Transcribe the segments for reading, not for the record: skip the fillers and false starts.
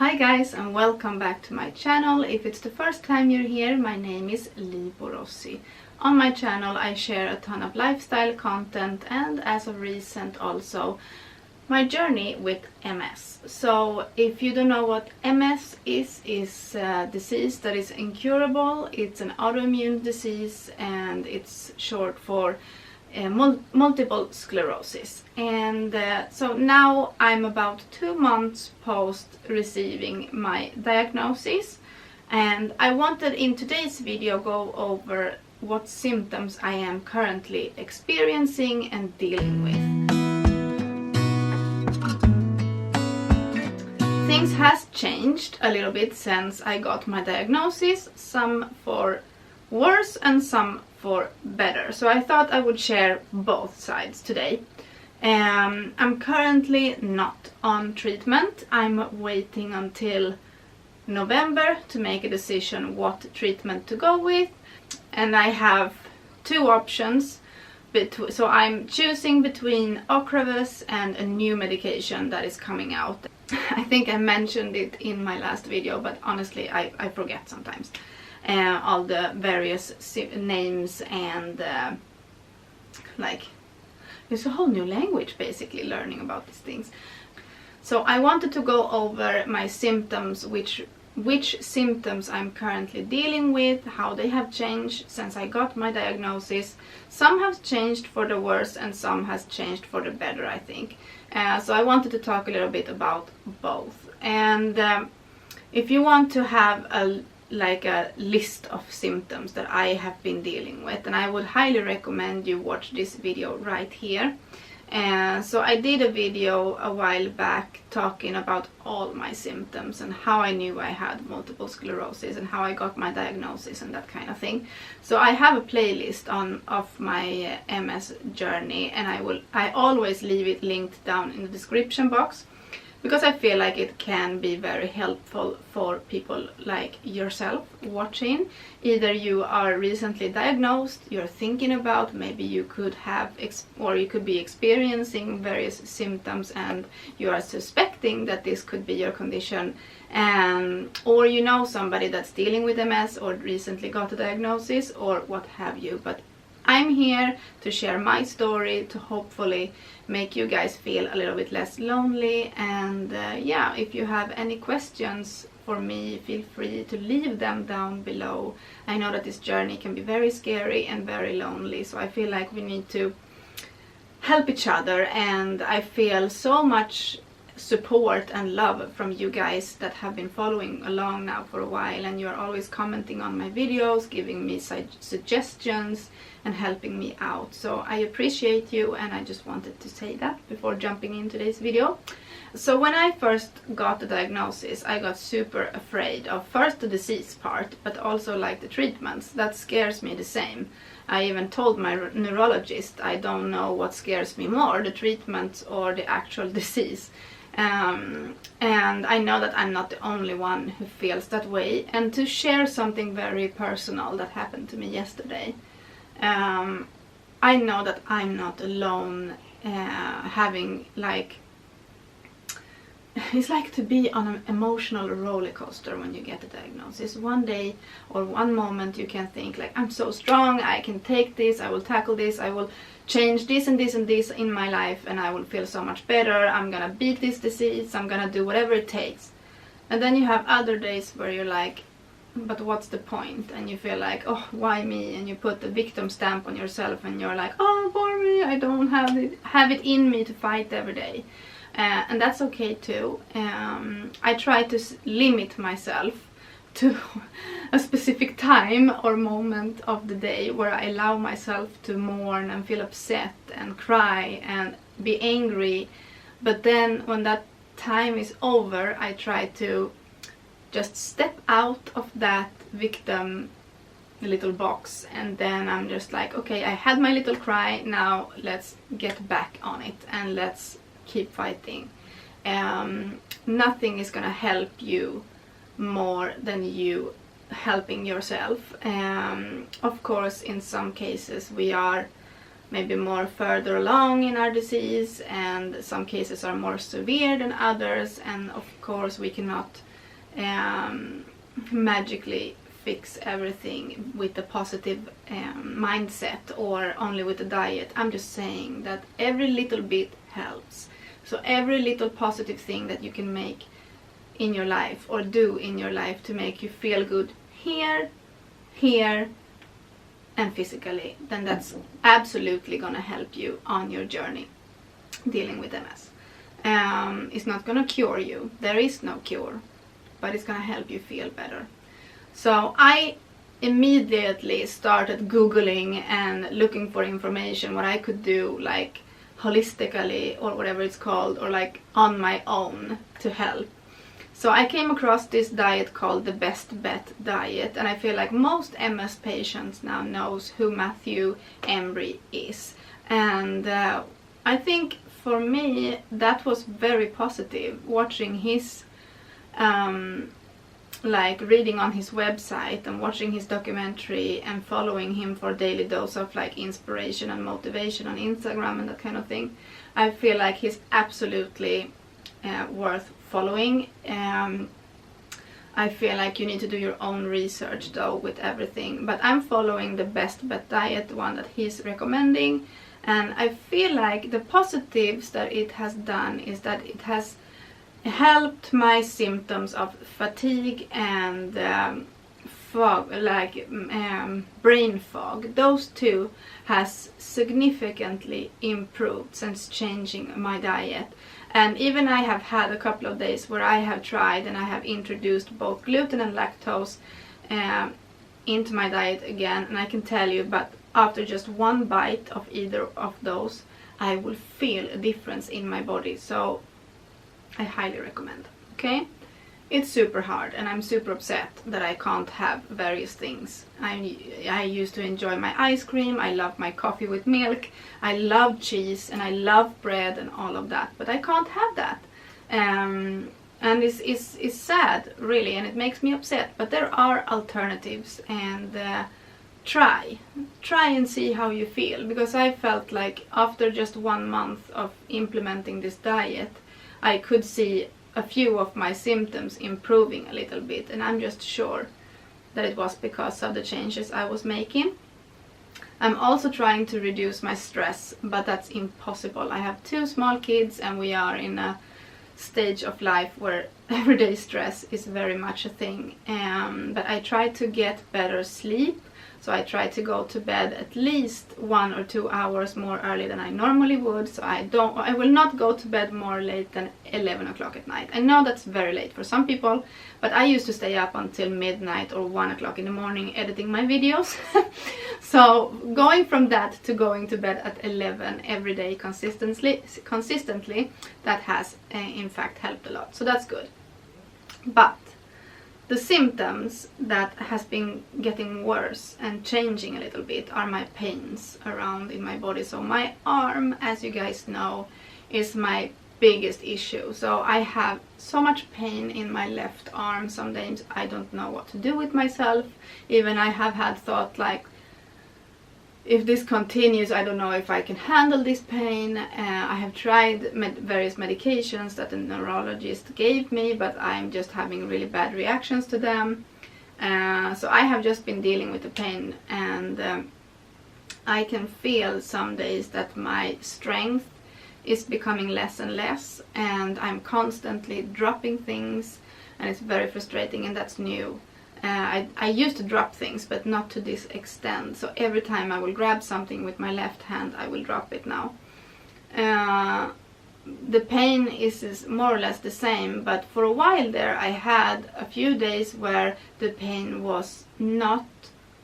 Hi guys, and welcome back to my channel. If it's the first time you're here, my name is Lii Borossy. On my channel I share a ton of lifestyle content and as of recent also my journey with MS. So if you don't know what MS is a disease that is incurable. It's an autoimmune disease and it's short for multiple sclerosis. And so now I'm about 2 months post receiving my diagnosis, and I wanted in today's video go over what symptoms I am currently experiencing and dealing with. Things has changed a little bit since I got my diagnosis, some for worse and some for better. So I thought I would share both sides today. I'm currently not on treatment. I'm waiting until November to make a decision what treatment to go with, and I have two options. So I'm choosing between Ocrevus and a new medication that is coming out. I think I mentioned it in my last video, but honestly I forget sometimes. All the various names and like it's a whole new language basically learning about these things. So I wanted to go over my symptoms, which symptoms I'm currently dealing with, how they have changed since I got my diagnosis. Some have changed for the worse and some has changed for the better, I think. So I wanted to talk a little bit about both. And if you want to have a list of symptoms that I have been dealing with, and I would highly recommend you watch this video right here. So I did a video a while back talking about all my symptoms and how I knew I had multiple sclerosis and how I got my diagnosis and that kind of thing. So I have a playlist of my MS journey, and I always leave it linked down in the description box, because I feel like it can be very helpful for people like yourself watching. Either you are recently diagnosed, you're thinking about, maybe you could have or you could be experiencing various symptoms and you are suspecting that this could be your condition, or you know somebody that's dealing with MS or recently got a diagnosis or what have you. But I'm here to share my story, to hopefully make you guys feel a little bit less lonely. And yeah, if you have any questions for me, feel free to leave them down below. I know that this journey can be very scary and very lonely, so I feel like we need to help each other, and I feel so much support and love from you guys that have been following along now for a while, and you're always commenting on my videos, giving me suggestions and helping me out. So I appreciate you, and I just wanted to say that before jumping into today's video. So when I first got the diagnosis, I got super afraid of first the disease part, but also like the treatments. That scares me the same. I even told my neurologist I don't know what scares me more, the treatment or the actual disease. And I know that I'm not the only one who feels that way. And to share something very personal that happened to me yesterday, I know that I'm not alone having it's like to be on an emotional roller coaster when you get a diagnosis. One day or one moment you can think like, I'm so strong, I can take this, I will tackle this, I will change this and this and this in my life, and I will feel so much better, I'm gonna beat this disease, I'm gonna do whatever it takes. And then you have other days where you're like, but what's the point? And you feel like, oh, why me? And you put the victim stamp on yourself and you're like, oh, poor me, I don't have it in me to fight every day. And that's okay too. I try to limit myself to a specific time or moment of the day where I allow myself to mourn and feel upset and cry and be angry. But then when that time is over, I try to just step out of that victim little box, and then I'm just like, okay, I had my little cry, now let's get back on it and let's keep fighting. Nothing is gonna help you more than you helping yourself. Of course, in some cases we are maybe more further along in our disease, and some cases are more severe than others, and of course we cannot magically fix everything with a positive mindset or only with a diet. I'm just saying that every little bit helps. So every little positive thing that you can make in your life or do in your life to make you feel good here, and physically, then that's absolutely gonna help you on your journey dealing with MS. It's not gonna cure you. There is no cure, but it's gonna help you feel better. So I immediately started Googling and looking for information what I could do, like holistically or whatever it's called, or like on my own to help. So I came across this diet called the Best Bet diet, and I feel like most MS patients now knows who Matthew Embry is. And I think for me that was very positive, watching his like reading on his website and watching his documentary and following him for daily dose of like inspiration and motivation on Instagram and that kind of thing. I feel like he's absolutely worth following. I feel like you need to do your own research though with everything, but I'm following the Best Bet diet, the one that he's recommending, and I feel like the positives that it has done is that it has helped my symptoms of fatigue and fog, like brain fog. Those two has significantly improved since changing my diet. And even I have had a couple of days where I have tried and I have introduced both gluten and lactose into my diet again, and I can tell you, but after just one bite of either of those, I will feel a difference in my body. So I highly recommend. Okay, it's super hard and I'm super upset that I can't have various things. I used to enjoy my ice cream, I love my coffee with milk, I love cheese and I love bread and all of that, but I can't have that. And it's sad really, and it makes me upset, but there are alternatives, and try and see how you feel, because I felt like after just 1 month of implementing this diet I could see a few of my symptoms improving a little bit, and I'm just sure that it was because of the changes I was making. I'm also trying to reduce my stress, but that's impossible. I have 2 small kids and we are in a stage of life where everyday stress is very much a thing. But I try to get better sleep. So I try to go to bed at least 1 or 2 hours more early than I normally would. So I will not go to bed more late than 11 o'clock at night. I know that's very late for some people, but I used to stay up until midnight or 1 o'clock in the morning editing my videos. So going from that to going to bed at 11 every day consistently, that has in fact helped a lot. So that's good. But the symptoms that has been getting worse and changing a little bit are my pains around in my body. So my arm, as you guys know, is my biggest issue. So I have so much pain in my left arm. Some days I don't know what to do with myself. Even I have had thought like, if this continues, I don't know if I can handle this pain. I have tried various medications that the neurologist gave me, but I'm just having really bad reactions to them. So I have just been dealing with the pain, and I can feel some days that my strength is becoming less and less, and I'm constantly dropping things, and it's very frustrating, and that's new. I used to drop things, but not to this extent. So every time I will grab something with my left hand, I will drop it now. The pain is more or less the same, but for a while there I had a few days where the pain was not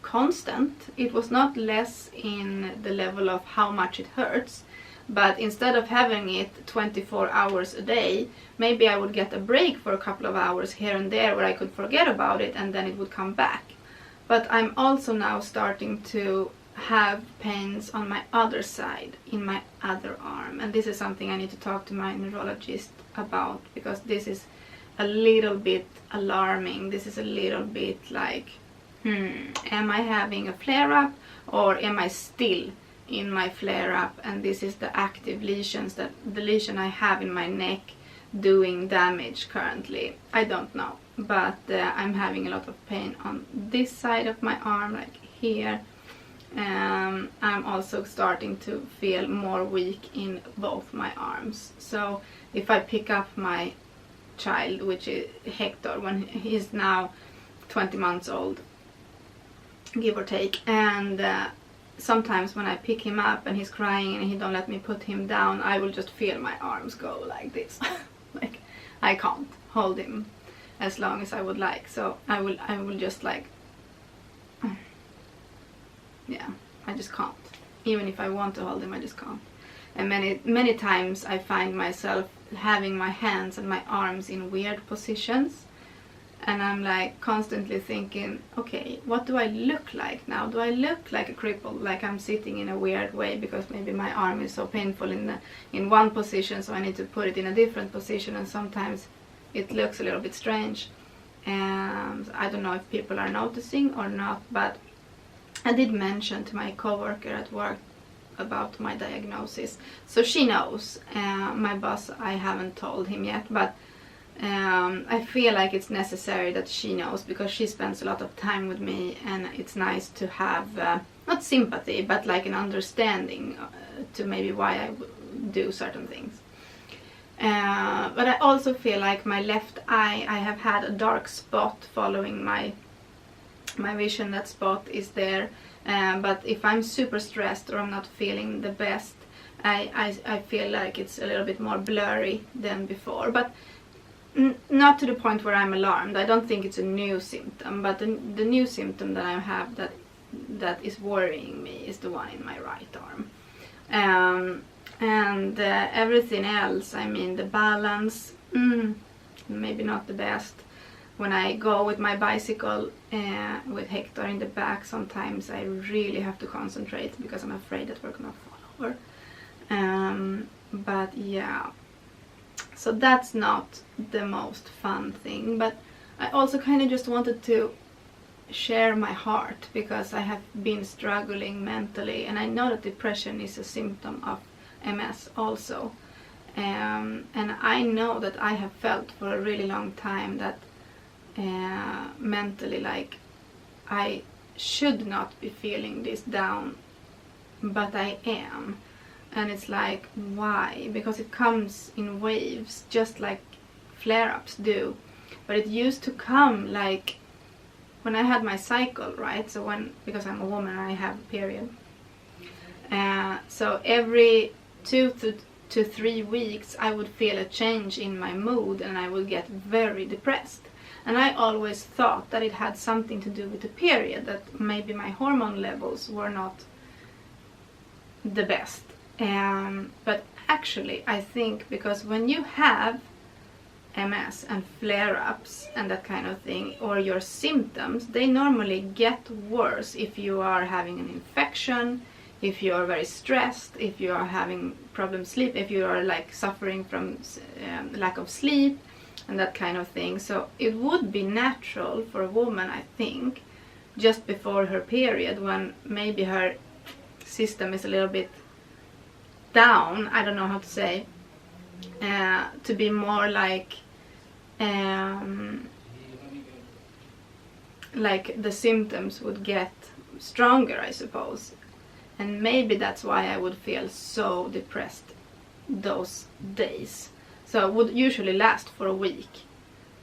constant. It was not less in the level of how much it hurts, but instead of having it 24 hours a day, maybe I would get a break for a couple of hours here and there where I could forget about it, and then it would come back. But I'm also now starting to have pains on my other side, in my other arm, and this is something I need to talk to my neurologist about, because this is a little bit alarming. This is a little bit like, am I having a flare-up, or am I still in my flare-up, and this is the active lesions, that the lesion I have in my neck doing damage currently? I don't know. but I'm having a lot of pain on this side of my arm, like here. I'm also starting to feel more weak in both my arms. So if I pick up my child, which is Hector, when he's now 20 months old, give or take, and sometimes when I pick him up and he's crying and he don't let me put him down, I will just feel my arms go like this. Like I can't hold him as long as I would like, so I will just like, yeah, I just can't. Even if I want to hold him, I just can't. And many times I find myself having my hands and my arms in weird positions, and I'm like constantly thinking, okay, what do I look like now? Do I look like a cripple, like I'm sitting in a weird way because maybe my arm is so painful in one position, so I need to put it in a different position, and sometimes it looks a little bit strange. And I don't know if people are noticing or not, but I did mention to my coworker at work about my diagnosis, so she knows. My boss, I haven't told him yet, but I feel like it's necessary that she knows, because she spends a lot of time with me, and it's nice to have not sympathy, but like an understanding to maybe why I do certain things. But I also feel like my left eye, I have had a dark spot following my vision. That spot is there, but if I'm super stressed or I'm not feeling the best, I feel like it's a little bit more blurry than before, but not to the point where I'm alarmed. I don't think it's a new symptom, but the new symptom that I have that is worrying me is the one in my right arm. And everything else, I mean, the balance, maybe not the best. When I go with my bicycle with Hector in the back, sometimes I really have to concentrate because I'm afraid that we're gonna fall over. But yeah, so that's not the most fun thing, but I also kind of just wanted to share my heart, because I have been struggling mentally, and I know that depression is a symptom of MS also, and I know that I have felt for a really long time that mentally, like, I should not be feeling this down, but I am. And it's like, why? Because it comes in waves, just like flare-ups do. But it used to come like when I had my cycle, right? So because I'm a woman, I have a period. So every 2 to 3 weeks I would feel a change in my mood, and I would get very depressed. And I always thought that it had something to do with the period, that maybe my hormone levels were not the best. But actually I think, because when you have MS and flare-ups and that kind of thing, or your symptoms, they normally get worse if you are having an infection, if you are very stressed, if you are having problems sleep, if you are like suffering from lack of sleep and that kind of thing. So it would be natural for a woman, I think, just before her period, when maybe her system is a little bit down, I don't know how to say, to be more like the symptoms would get stronger, I suppose. And maybe that's why I would feel so depressed those days. So it would usually last for a week.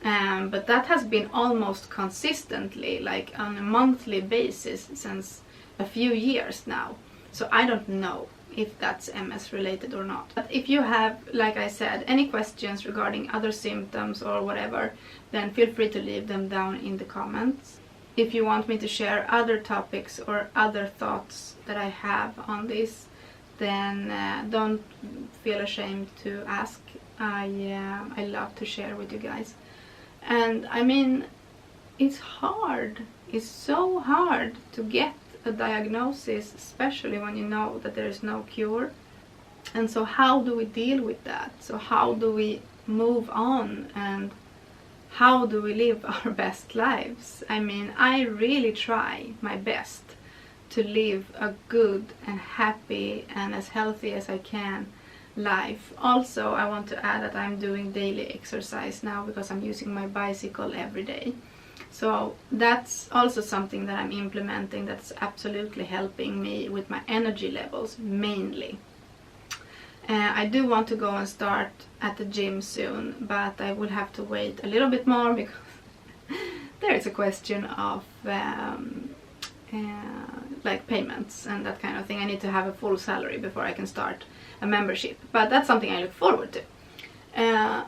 But that has been almost consistently, like on a monthly basis, since a few years now. So I don't know if that's MS related or not. But if you have, like I said, any questions regarding other symptoms or whatever, then feel free to leave them down in the comments. If you want me to share other topics or other thoughts that I have on this, then don't feel ashamed to ask. I love to share with you guys. And I mean, it's hard. It's so hard to get a diagnosis, especially when you know that there is no cure. And so how do we deal with that? So how do we move on, and how do we live our best lives? I mean, I really try my best to live a good and happy and as healthy as I can life. Also, I want to add that I'm doing daily exercise now because I'm using my bicycle every day. So that's also something that I'm implementing that's absolutely helping me with my energy levels mainly. I do want to go and start at the gym soon, but I will have to wait a little bit more because there is a question of like payments and that kind of thing. I need to have a full salary before I can start a membership, but that's something I look forward to.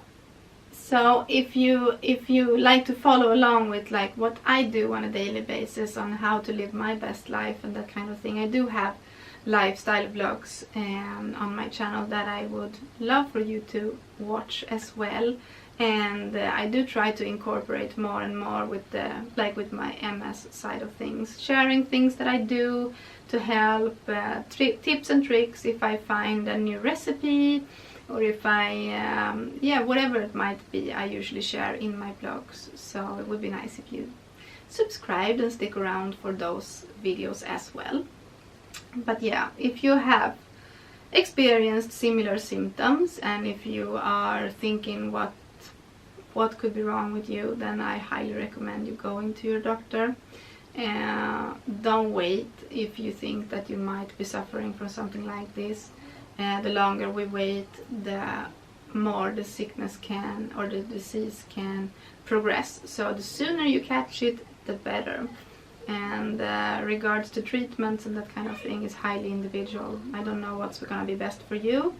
So if you like to follow along with like what I do on a daily basis on how to live my best life and that kind of thing, I do have lifestyle vlogs on my channel that I would love for you to watch as well. And I do try to incorporate more and more with the with my MS side of things, sharing things that I do to help, tips and tricks if I find a new recipe, or if I whatever it might be, I usually share in my blogs. So it would be nice if you subscribed and stick around for those videos as well. But yeah, if you have experienced similar symptoms and if you are thinking what could be wrong with you, then I highly recommend you going to your doctor. Don't wait if you think that you might be suffering from something like this. The longer we wait, the more the sickness can, or the disease can progress. So the sooner you catch it, the better. And regards to treatments and that kind of thing is highly individual. I don't know what's gonna be best for you.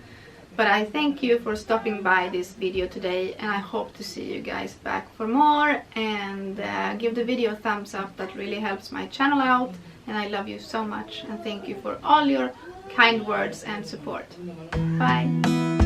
But I thank you for stopping by this video today, and I hope to see you guys back for more. And give the video a thumbs up, that really helps my channel out. And I love you so much, and thank you for all your kind words and support. Bye!